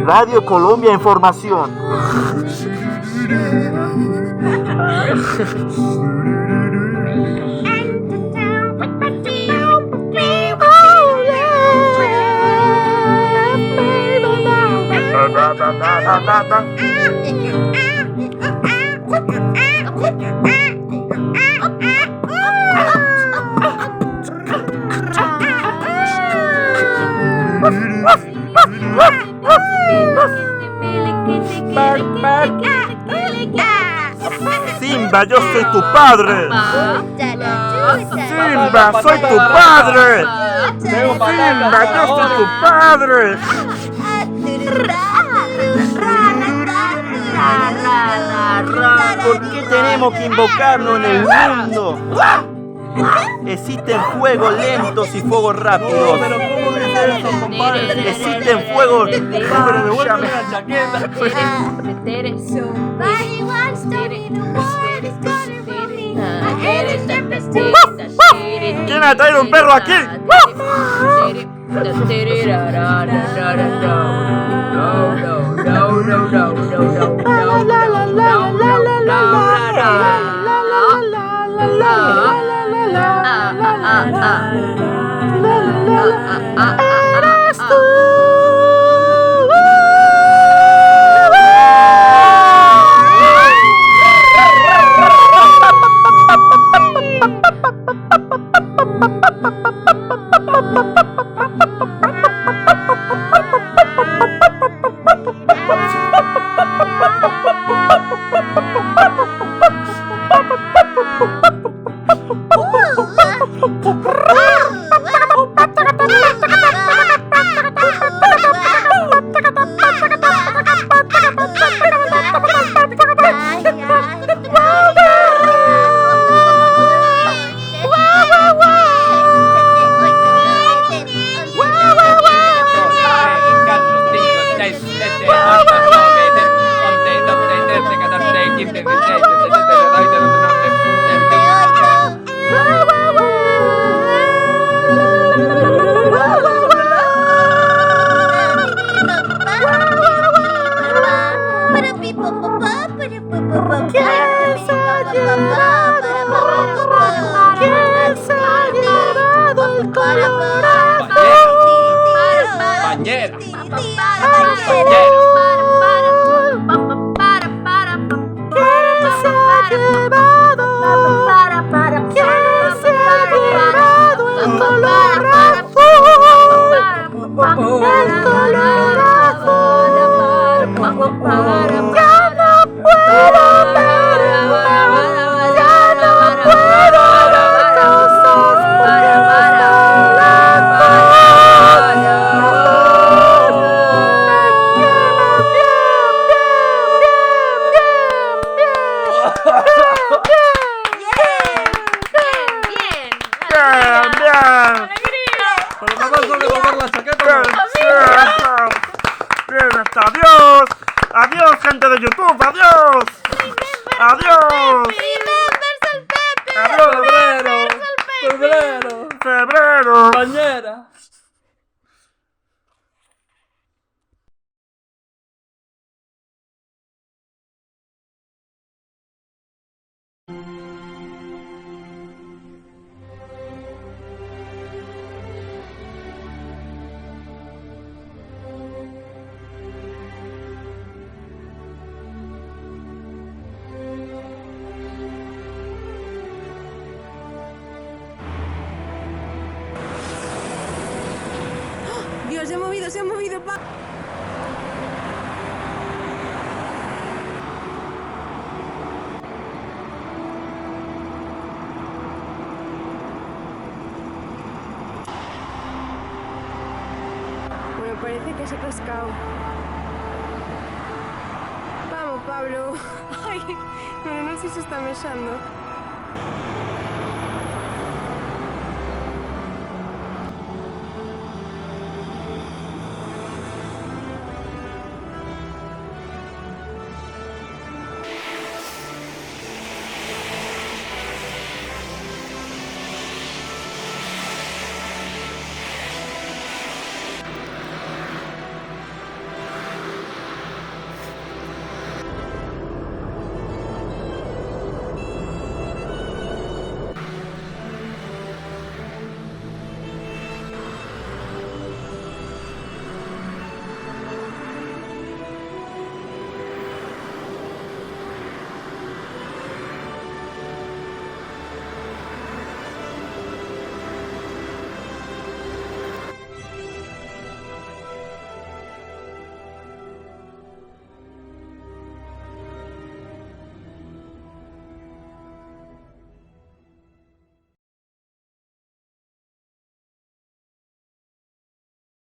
Radio Colombia Información. Simba, yo soy tu padre. Simba, soy tu padre. Simba, yo soy tu padre. ¿Por qué tenemos que invocarnos en el mundo? Existen fuegos lentos y fuegos rápidos. Existen fuegos. ¿Quién ha traído un perro aquí? Eres tú. Adiós, adiós gente de YouTube, adiós, adiós, adiós, febrero, Bañera. Dios, se ha movido, pa. Bueno, parece que se ha cascado. Vamos, Pablo. Ay, no sé si se está mesando.